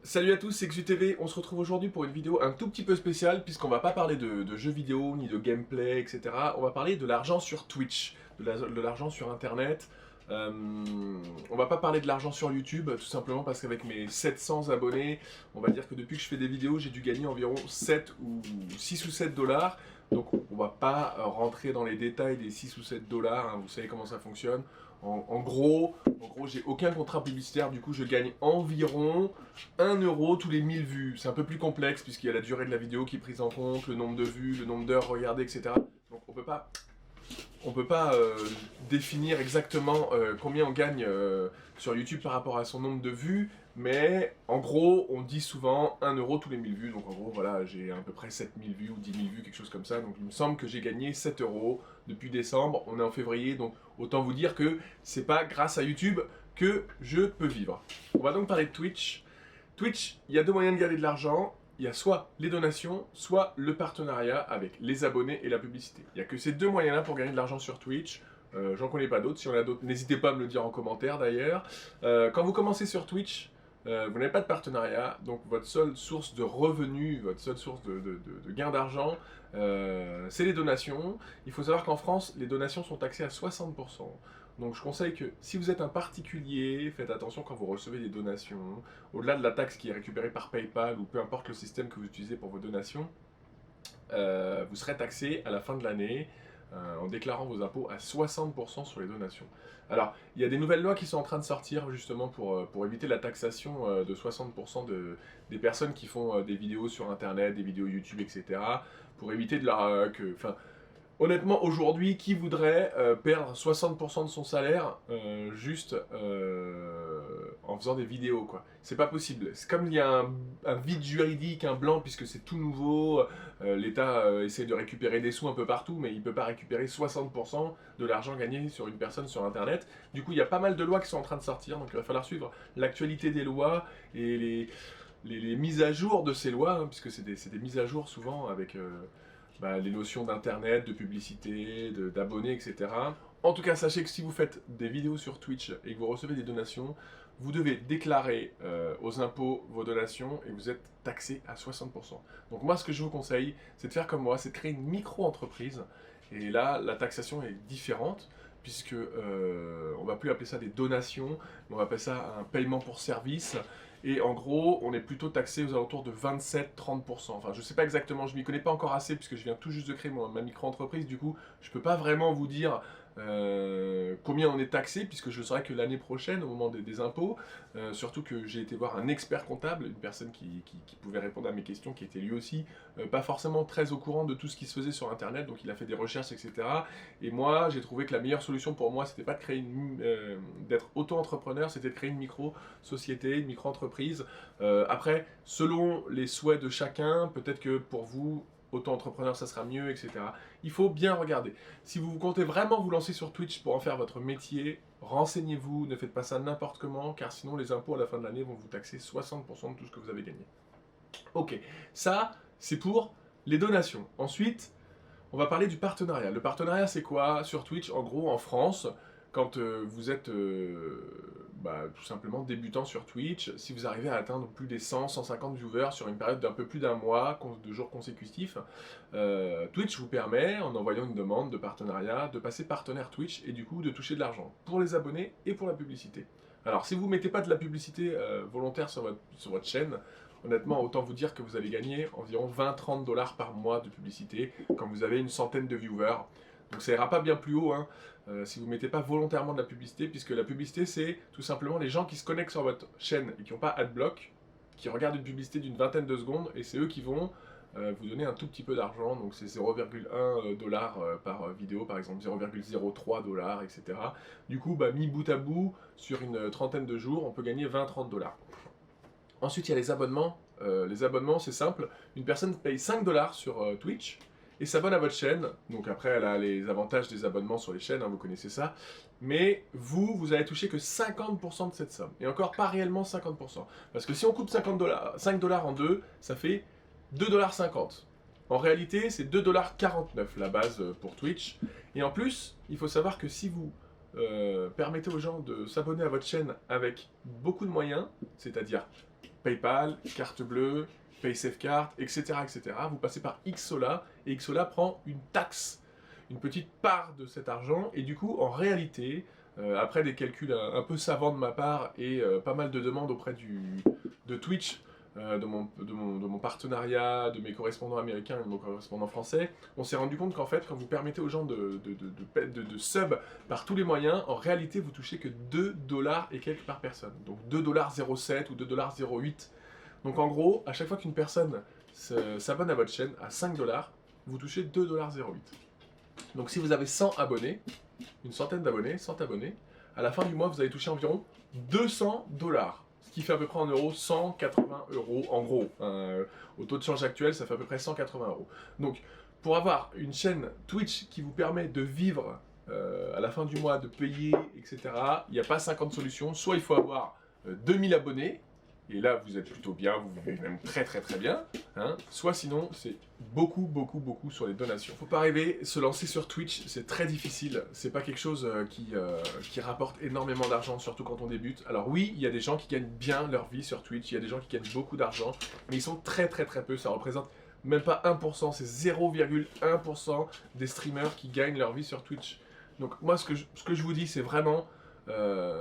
Salut à tous, c'est XUTV, on se retrouve aujourd'hui pour une vidéo un tout petit peu spéciale puisqu'on va pas parler de jeux vidéo, ni de gameplay, etc. On va parler de l'argent sur Twitch, de l'argent sur internet. On va pas parler de l'argent sur YouTube, tout simplement parce qu'avec mes 700 abonnés, on va dire que depuis que je fais des vidéos, j'ai dû gagner environ 7 ou 6 ou 7 dollars. Donc on va pas rentrer dans les détails des 6 ou 7 dollars, hein, vous savez comment ça fonctionne. En gros, j'ai aucun contrat publicitaire, du coup je gagne environ 1 euro tous les 1000 vues. C'est un peu plus complexe puisqu'il y a la durée de la vidéo qui est prise en compte, le nombre de vues, le nombre d'heures regardées, etc. Donc on peut pas définir exactement combien on gagne sur YouTube par rapport à son nombre de vues, mais en gros, on dit souvent 1 euro tous les 1000 vues, donc en gros, voilà, j'ai à peu près 7000 vues ou 10 000 vues, quelque chose comme ça, donc il me semble que j'ai gagné 7 euros depuis décembre, on est en février, donc autant vous dire que c'est pas grâce à YouTube que je peux vivre. On va donc parler de Twitch. Twitch, il y a deux moyens de gagner de l'argent. Il y a soit les donations, soit le partenariat avec les abonnés et la publicité. Il n'y a que ces deux moyens-là pour gagner de l'argent sur Twitch. J'en connais pas d'autres. Si on a d'autres, n'hésitez pas à me le dire en commentaire d'ailleurs. Quand vous commencez sur Twitch, vous n'avez pas de partenariat, donc votre seule source de revenus, votre seule source de gain d'argent, c'est les donations. Il faut savoir qu'en France, les donations sont taxées à 60%. Donc je conseille que si vous êtes un particulier, faites attention quand vous recevez des donations. Au-delà de la taxe qui est récupérée par PayPal ou peu importe le système que vous utilisez pour vos donations, vous serez taxé à la fin de l'année en déclarant vos impôts à 60% sur les donations. Alors, il y a des nouvelles lois qui sont en train de sortir justement pour éviter la taxation de 60% des personnes qui font des vidéos sur Internet, des vidéos YouTube, etc. Pour éviter de leur... Honnêtement, aujourd'hui, qui voudrait perdre 60% de son salaire juste en faisant des vidéos, quoi. C'est pas possible. C'est comme il y a un vide juridique, un blanc, puisque c'est tout nouveau, l'État essaie de récupérer des sous un peu partout, mais il peut pas récupérer 60% de l'argent gagné sur une personne sur Internet. Du coup, il y a pas mal de lois qui sont en train de sortir, donc il va falloir suivre l'actualité des lois et les mises à jour de ces lois, hein, puisque c'est des mises à jour souvent avec... les notions d'internet, de publicité, d'abonnés, etc. En tout cas, sachez que si vous faites des vidéos sur Twitch et que vous recevez des donations, vous devez déclarer aux impôts vos donations et vous êtes taxé à 60%. Donc moi, ce que je vous conseille, c'est de faire comme moi, c'est de créer une micro-entreprise. Et là, la taxation est différente, puisque on va plus appeler ça des donations, mais on va appeler ça un paiement pour service. Et en gros, on est plutôt taxé aux alentours de 27-30%. Enfin, je sais pas exactement, je m'y connais pas encore assez puisque je viens tout juste de créer ma micro-entreprise. Du coup, je peux pas vraiment vous dire combien on est taxé puisque je saurai que l'année prochaine, au moment des impôts. Surtout que j'ai été voir un expert comptable, une personne qui pouvait répondre à mes questions, qui était lui aussi pas forcément très au courant de tout ce qui se faisait sur Internet. Donc il a fait des recherches, etc. Et moi, j'ai trouvé que la meilleure solution pour moi, c'était pas de créer d'être auto-entrepreneur, c'était de créer une micro-société, une micro-entreprise. Après, selon les souhaits de chacun, peut-être que pour vous, auto-entrepreneur, ça sera mieux, etc. Il faut bien regarder. Si vous comptez vraiment vous lancer sur Twitch pour en faire votre métier, renseignez-vous, ne faites pas ça n'importe comment, car sinon les impôts à la fin de l'année vont vous taxer 60% de tout ce que vous avez gagné. Ok, ça, c'est pour les donations. Ensuite, on va parler du partenariat. Le partenariat, c'est quoi sur Twitch? En gros, en France, quand vous êtes tout simplement débutant sur Twitch, si vous arrivez à atteindre plus des 100-150 viewers sur une période d'un peu plus d'un mois, de jours consécutifs, Twitch vous permet, en envoyant une demande de partenariat, de passer partenaire Twitch et du coup de toucher de l'argent pour les abonnés et pour la publicité. Alors, si vous ne mettez pas de la publicité volontaire sur votre chaîne, honnêtement, autant vous dire que vous allez gagner environ 20-30 dollars par mois de publicité quand vous avez une centaine de viewers. Donc ça ira pas bien plus haut hein, si vous ne mettez pas volontairement de la publicité, puisque la publicité c'est tout simplement les gens qui se connectent sur votre chaîne et qui n'ont pas AdBlock, qui regardent une publicité d'une vingtaine de secondes et c'est eux qui vont vous donner un tout petit peu d'argent, donc c'est 0,1 dollars par vidéo par exemple, 0,03 dollars, etc. Du coup, mis bout à bout, sur une trentaine de jours, on peut gagner 20-30 dollars. Ensuite, il y a les abonnements. Les abonnements, c'est simple. Une personne paye 5 dollars sur Twitch et s'abonne à votre chaîne. Donc après, elle a les avantages des abonnements sur les chaînes, hein, vous connaissez ça. Mais vous allez toucher que 50% de cette somme. Et encore pas réellement 50%. Parce que si on coupe 5 dollars en deux, ça fait 2,50 $. En réalité, c'est 2,49 $ la base pour Twitch. Et en plus, il faut savoir que si vous permettez aux gens de s'abonner à votre chaîne avec beaucoup de moyens, c'est-à-dire PayPal, carte bleue, PaySafeCard, etc., etc. Vous passez par Xsola, et Xsola prend une taxe, une petite part de cet argent, et du coup, en réalité, après des calculs un peu savants de ma part, et pas mal de demandes auprès de Twitch, de mon partenariat, de mes correspondants américains et de mon correspondant français, on s'est rendu compte qu'en fait, quand vous permettez aux gens de sub par tous les moyens, en réalité, vous touchez que 2 $ et quelques par personne. Donc 2,07 $ ou 2,08 $. Donc en gros, à chaque fois qu'une personne s'abonne à votre chaîne à 5 $, vous touchez 2,08 $. Donc si vous avez 100 abonnés, une centaine d'abonnés, 100 abonnés, à la fin du mois, vous allez toucher environ 200 $. Ce qui fait à peu près en euros 180 € en gros. Au taux de change actuel, ça fait à peu près 180 €. Donc, pour avoir une chaîne Twitch qui vous permet de vivre à la fin du mois, de payer, etc., il n'y a pas 50 solutions. Soit il faut avoir 2000 abonnés, et là vous êtes plutôt bien, vous vivez même très bien, hein. Soit sinon c'est beaucoup sur les donations. Faut pas rêver, se lancer sur Twitch c'est très difficile, c'est pas quelque chose qui rapporte énormément d'argent, surtout quand on débute. Alors oui, il y a des gens qui gagnent bien leur vie sur Twitch, il y a des gens qui gagnent beaucoup d'argent, mais ils sont très peu, ça représente même pas 1%, c'est 0,1% des streamers qui gagnent leur vie sur Twitch. Donc moi ce que je vous dis c'est vraiment...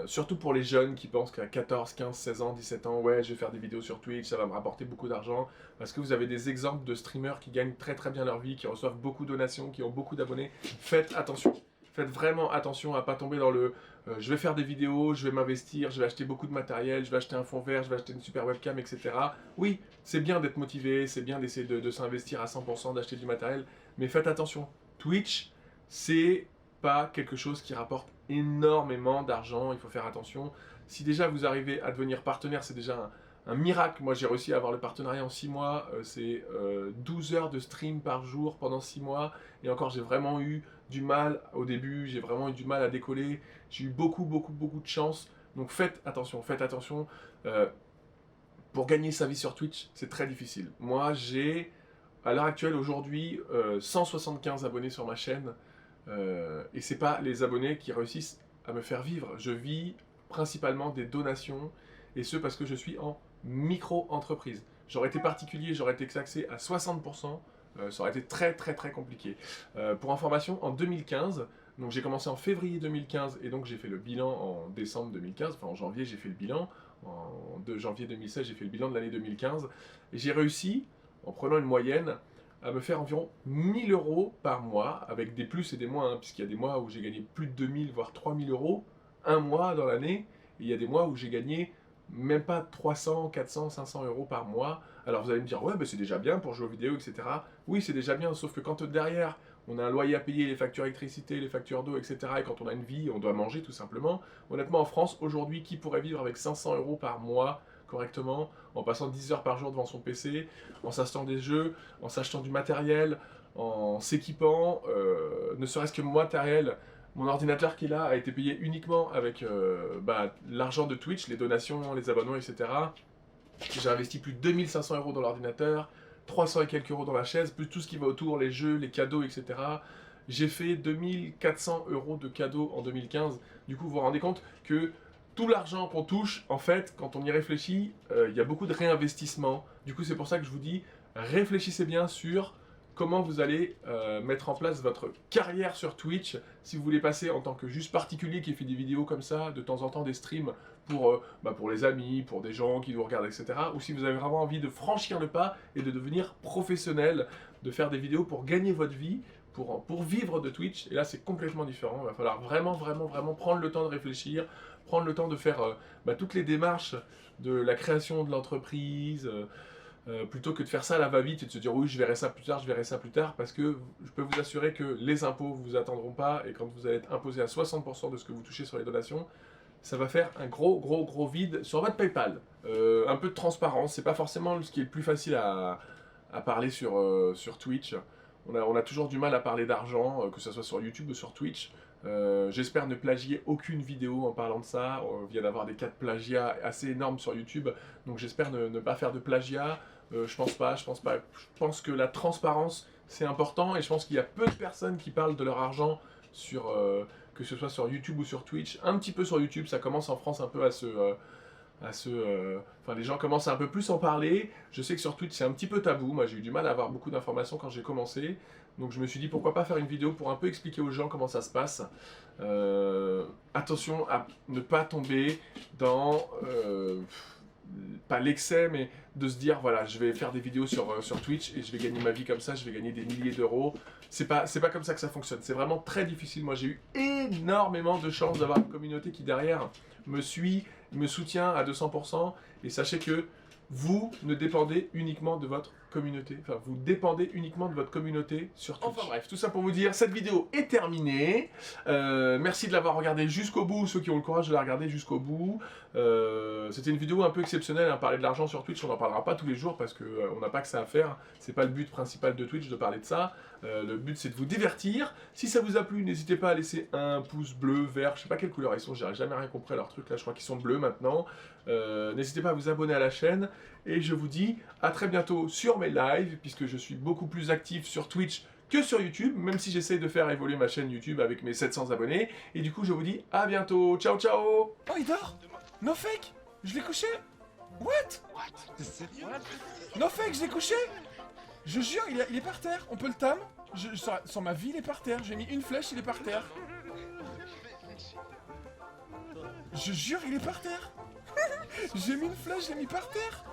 surtout pour les jeunes qui pensent qu'à 14, 15, 16 ans, 17 ans, ouais, je vais faire des vidéos sur Twitch, ça va me rapporter beaucoup d'argent, parce que vous avez des exemples de streamers qui gagnent très bien leur vie, qui reçoivent beaucoup de donations, qui ont beaucoup d'abonnés. Faites attention, faites vraiment attention à pas tomber dans le je vais faire des vidéos, je vais m'investir, je vais acheter beaucoup de matériel, je vais acheter un fond vert, je vais acheter une super webcam, etc. Oui, c'est bien d'être motivé, c'est bien d'essayer de s'investir à 100%, d'acheter du matériel, mais faites attention, Twitch, c'est pas quelque chose qui rapporte énormément d'argent, il faut faire attention. Si déjà vous arrivez à devenir partenaire, c'est déjà un miracle. Moi j'ai réussi à avoir le partenariat en 6 mois, c'est 12 heures de stream par jour pendant 6 mois, et encore j'ai vraiment eu du mal au début, j'ai vraiment eu du mal à décoller, j'ai eu beaucoup de chance, donc faites attention, pour gagner sa vie sur Twitch, c'est très difficile. Moi j'ai, à l'heure actuelle, aujourd'hui, 175 abonnés sur ma chaîne, et c'est pas les abonnés qui réussissent à me faire vivre. Je vis principalement des donations, et ce parce que je suis en micro-entreprise. J'aurais été particulier, j'aurais été taxé à 60%, ça aurait été très compliqué. Pour information, en 2015, donc j'ai commencé en février 2015, et donc j'ai fait le bilan en décembre 2015, enfin en janvier j'ai fait le bilan, de janvier 2016 j'ai fait le bilan de l'année 2015, et j'ai réussi, en prenant une moyenne, à me faire environ 1000 € par mois, avec des plus et des moins, hein, puisqu'il y a des mois où j'ai gagné plus de 2000 voire 3000 € un mois dans l'année, et il y a des mois où j'ai gagné même pas 300, 400, 500 € par mois. Alors vous allez me dire, ouais, bah c'est déjà bien pour jouer aux vidéos, etc. Oui, c'est déjà bien, sauf que quand derrière, on a un loyer à payer, les factures d'électricité, les factures d'eau, etc. Et quand on a une vie, on doit manger tout simplement. Honnêtement, en France, aujourd'hui, qui pourrait vivre avec 500 € par mois correctement, en passant 10 heures par jour devant son PC, en s'achetant des jeux, en s'achetant du matériel, en s'équipant, ne serait-ce que mon matériel, mon ordinateur qui est là a été payé uniquement avec l'argent de Twitch, les donations, les abonnements, etc. J'ai investi plus de 2500 € dans l'ordinateur, 300 et quelques euros dans la chaise, plus tout ce qui va autour, les jeux, les cadeaux, etc. J'ai fait 2400 € de cadeaux en 2015. Du coup, vous vous rendez compte que tout l'argent qu'on touche, en fait, quand on y réfléchit, il y a beaucoup de réinvestissement. Du coup, c'est pour ça que je vous dis, réfléchissez bien sur comment vous allez mettre en place votre carrière sur Twitch. Si vous voulez passer en tant que juste particulier qui fait des vidéos comme ça, de temps en temps des streams pour les amis, pour des gens qui nous regardent, etc. Ou si vous avez vraiment envie de franchir le pas et de devenir professionnel, de faire des vidéos pour gagner votre vie, pour vivre de Twitch. Et là, c'est complètement différent. Il va falloir vraiment prendre le temps de réfléchir, prendre le temps de faire toutes les démarches de la création de l'entreprise, plutôt que de faire ça à la va-vite et de se dire oui, je verrai ça plus tard, parce que je peux vous assurer que les impôts ne vous attendront pas, et quand vous allez être imposé à 60% de ce que vous touchez sur les donations, ça va faire un gros vide sur votre PayPal. Un peu de transparence, c'est pas forcément ce qui est le plus facile à parler sur Twitch. On a toujours du mal à parler d'argent, que ce soit sur YouTube ou sur Twitch. J'espère ne plagier aucune vidéo en parlant de ça. On vient d'avoir des cas de plagiat assez énormes sur YouTube, donc j'espère ne pas faire de plagiat. Je pense pas. Je pense que la transparence c'est important, et je pense qu'il y a peu de personnes qui parlent de leur argent que ce soit sur YouTube ou sur Twitch. Un petit peu sur YouTube, ça commence en France un peu Enfin, les gens commencent à un peu plus en parler. Je sais que sur Twitch, c'est un petit peu tabou. Moi, j'ai eu du mal à avoir beaucoup d'informations quand j'ai commencé. Donc, je me suis dit, pourquoi pas faire une vidéo pour un peu expliquer aux gens comment ça se passe. Attention à ne pas tomber dans... pas l'excès, mais de se dire, voilà, je vais faire des vidéos sur Twitch et je vais gagner ma vie comme ça, je vais gagner des milliers d'euros. C'est pas comme ça que ça fonctionne. C'est vraiment très difficile. Moi, j'ai eu énormément de chance d'avoir une communauté qui, derrière, me suit, me soutient à 200%. Et sachez que vous ne dépendez uniquement de votre communauté. Enfin, vous dépendez uniquement de votre communauté sur Twitch. Enfin bref, tout ça pour vous dire, cette vidéo est terminée. Merci de l'avoir regardée jusqu'au bout, ceux qui ont le courage de la regarder jusqu'au bout. C'était une vidéo un peu exceptionnelle, hein. Parler de l'argent sur Twitch, on n'en parlera pas tous les jours parce qu'on n'a pas que ça à faire. C'est pas le but principal de Twitch de parler de ça. Le but c'est de vous divertir. Si ça vous a plu, n'hésitez pas à laisser un pouce bleu, vert, je sais pas quelle couleur ils sont, j'ai jamais rien compris à leur truc là, je crois qu'ils sont bleus maintenant. N'hésitez pas à vous abonner à la chaîne et je vous dis à très bientôt sur mes lives puisque je suis beaucoup plus actif sur Twitch que sur YouTube, même si j'essaie de faire évoluer ma chaîne YouTube avec mes 700 abonnés. Et du coup, je vous dis à bientôt. Ciao, ciao. Oh, il dort. No fake. Je l'ai couché. What? T'es sérieux? No fake, je l'ai couché. Je jure, il est par terre. On peut le tam. Sur ma vie, il est par terre. J'ai mis une flèche, il est par terre. Je jure, il est par terre. J'ai mis une flèche, je l'ai mis par terre.